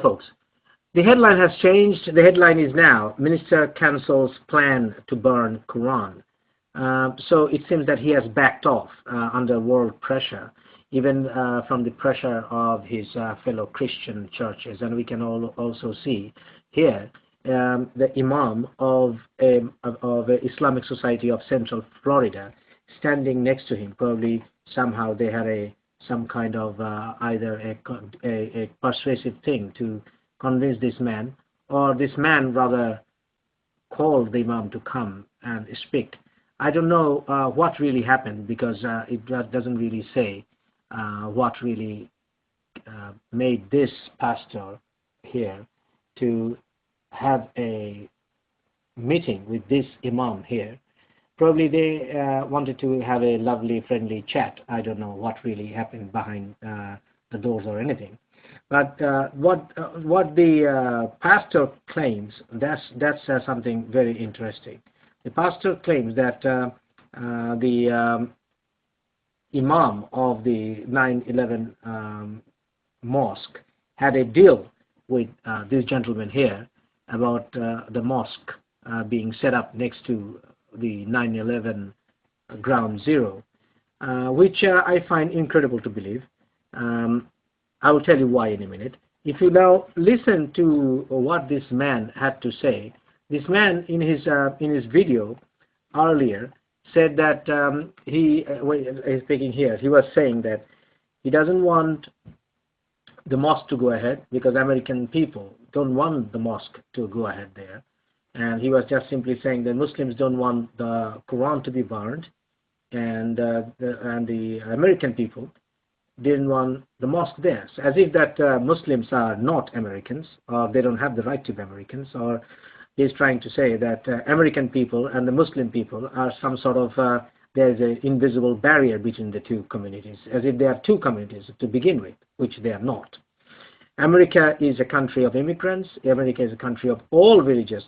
folks, the headline has changed. The headline is now, Minister cancels plan to burn Quran. So it seems that he has backed off under world pressure, even from the pressure of his fellow Christian churches. And we can also see here the Imam of a Islamic Society of Central Florida standing next to him. Probably somehow they had some kind of either a persuasive thing to convince this man, or this man rather called the Imam to come and speak. I don't know what really happened, because it doesn't really say what really made this pastor here to have a meeting with this Imam here. Probably they wanted to have a lovely, friendly chat. I don't know what really happened behind the doors or anything. But what the pastor claims, that's something very interesting. The pastor claims that the Imam of the 9/11 mosque had a deal with this gentleman here about the mosque being set up next to the 9/11 ground zero, which I find incredible to believe. I will tell you why in a minute. If you now listen to what this man had to say, this man in his video earlier said that he's speaking here. He was saying that he doesn't want the mosque to go ahead because American people don't want the mosque to go ahead there, and he was just simply saying that Muslims don't want the Quran to be burned, and the American people didn't want the mosque there. So as if that Muslims are not Americans, or they don't have the right to be Americans, or he's trying to say that American people and the Muslim people are some sort of, there's an invisible barrier between the two communities, as if they are two communities to begin with, which they are not. America is a country of immigrants. America is a country of all religious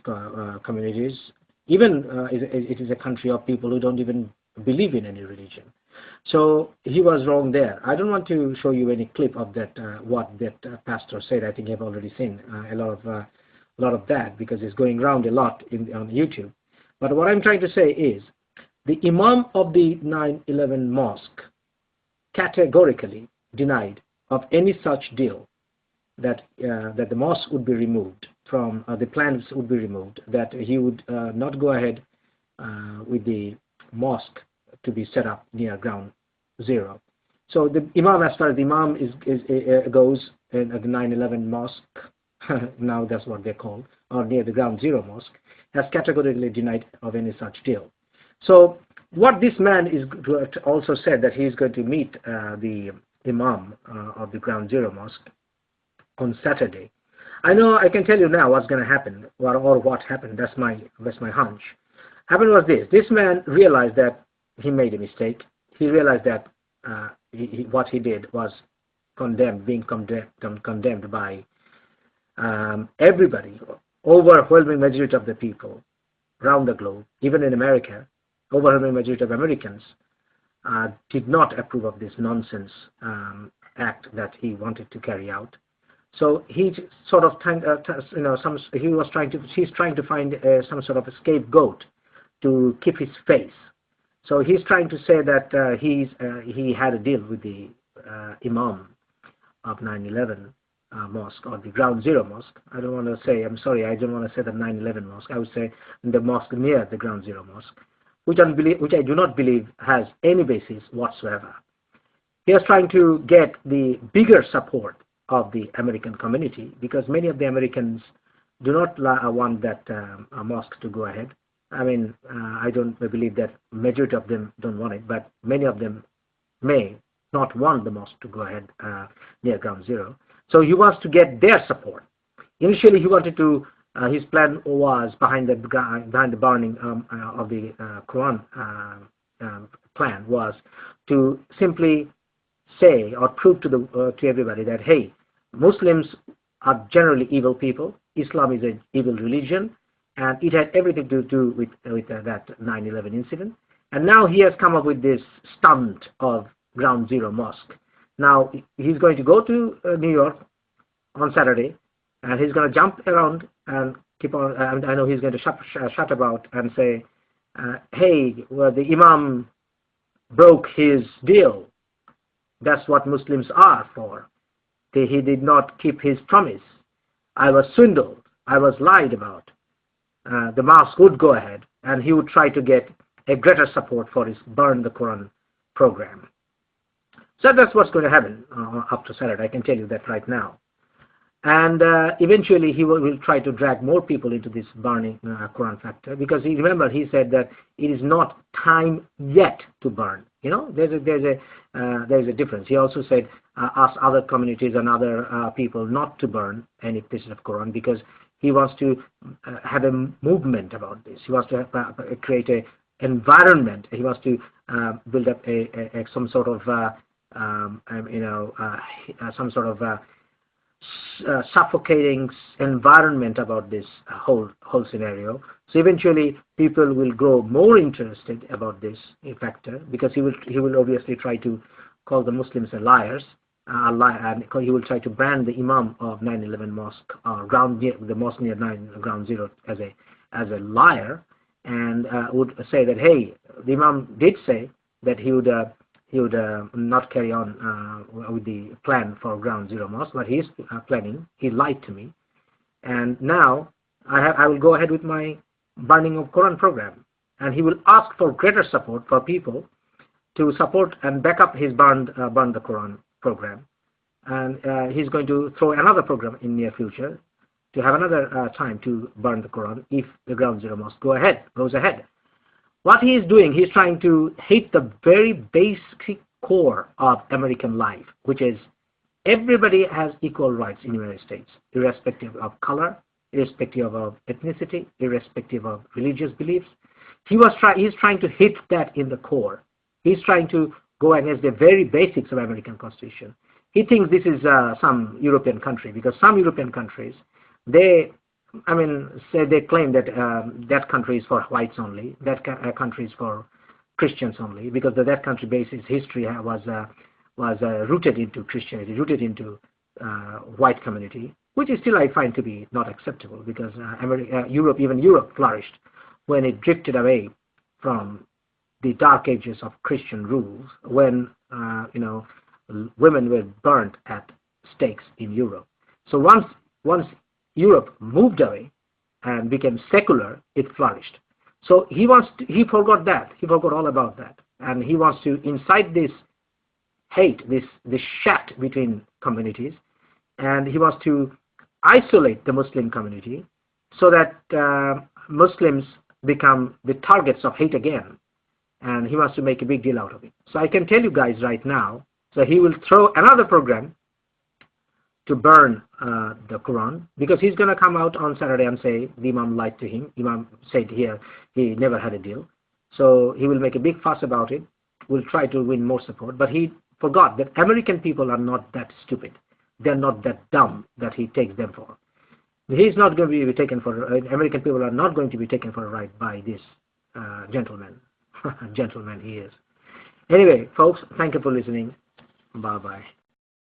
communities. Even it is a country of people who don't even believe in any religion. So he was wrong there. I don't want to show you any clip of that, what that pastor said. I think I've already seen a lot of that, because it's going around a lot on YouTube. But what I'm trying to say is, the Imam of the 9/11 mosque categorically denied of any such deal that the mosque would be removed from, the plans would be removed, that he would not go ahead with the mosque to be set up near ground zero. So the Imam, as far as the Imam goes in the 9/11 mosque, now that's what they're called, or near the ground zero mosque, has categorically denied of any such deal. So what this man is also said, that he's going to meet the Imam of the ground zero mosque on Saturday. I know, I can tell you now what's going to happen, or what happened. That's my hunch. Happened was this: this man realized that he made a mistake. He realized that what he did was being condemned by everybody, overwhelming majority of the people around the globe, even in America. Overwhelming majority of Americans did not approve of this nonsense act that he wanted to carry out. So he sort of, he's trying to find some sort of a scapegoat to keep his face. So he's trying to say that he had a deal with the Imam of 9/11 mosque, or the ground zero mosque. I don't want to say, I'm sorry, I don't want to say the 9/11 mosque. I would say the mosque near the ground zero mosque, which I do not believe has any basis whatsoever. He is trying to get the bigger support of the American community, because many of the Americans do not want that mosque to go ahead. I mean, I don't believe that majority of them don't want it, but many of them may not want the mosque to go ahead near ground zero. So he wants to get their support. Initially, he wanted to. His plan was behind the burning of the Quran plan was to simply say or prove to everybody that, hey, Muslims are generally evil people. Islam is an evil religion, and it had everything to do with that 9/11 incident. And now he has come up with this stunt of ground zero mosque. Now he's going to go to New York on Saturday and he's going to jump around and keep on. And I know he's going to shut about and say, "Hey, well, the Imam broke his deal. That's what Muslims are for. He did not keep his promise. I was swindled. I was lied about. The mosque would go ahead, and he would try to get a greater support for his Burn the Quran program." So that's what's going to happen up to Saturday. I can tell you that right now. And eventually he will try to drag more people into this burning Quran factor, because remember he said that it is not time yet to burn. You know, there's a difference. He also said ask other communities and other people not to burn any pieces of Quran, because he wants to have a movement about this. He wants to create a environment. He wants to build up some sort of some sort of suffocating environment about this whole scenario. So eventually people will grow more interested about this factor, because he will obviously try to call the Muslims liars, and he will try to brand the Imam of 9/11 mosque, the mosque near ground zero, as a liar, and would say that, hey, the Imam did say that he would not carry on with the plan for ground zero mosque, but he's planning. He lied to me, and now I will go ahead with my burning of Quran program, and he will ask for greater support for people to support and back up his burn the Quran program, and he's going to throw another program in near future to have another time to burn the Quran if the ground zero mosque goes ahead. What he is doing, he's trying to hit the very basic core of American life, which is everybody has equal rights in the United States, irrespective of color, irrespective of ethnicity, irrespective of religious beliefs. He's trying to hit that in the core. He's trying to go against the very basics of American Constitution. He thinks this is some European country, because some European countries, they claim that that country is for whites only, that country is for Christians only, because that country basis history was rooted into Christianity, rooted into white community, which is still I find to be not acceptable, because even Europe flourished when it drifted away from the dark ages of Christian rules, when women were burnt at stakes in Europe. So once Europe moved away and became secular, it flourished. So he forgot that. He forgot all about that. And he wants to incite this hate, this shat between communities, and he wants to isolate the Muslim community so that Muslims become the targets of hate again. And he wants to make a big deal out of it. So I can tell you guys right now, so he will throw another program to burn the Quran, because he's going to come out on Saturday and say the Imam lied to him. Imam said here he never had a deal. So he will make a big fuss about it, will try to win more support, but he forgot that American people are not that stupid. They're not that dumb that he takes them for. He's not going to be taken for, American people are not going to be taken for a ride by this gentleman. Gentleman he is. Anyway, folks, thank you for listening. Bye-bye.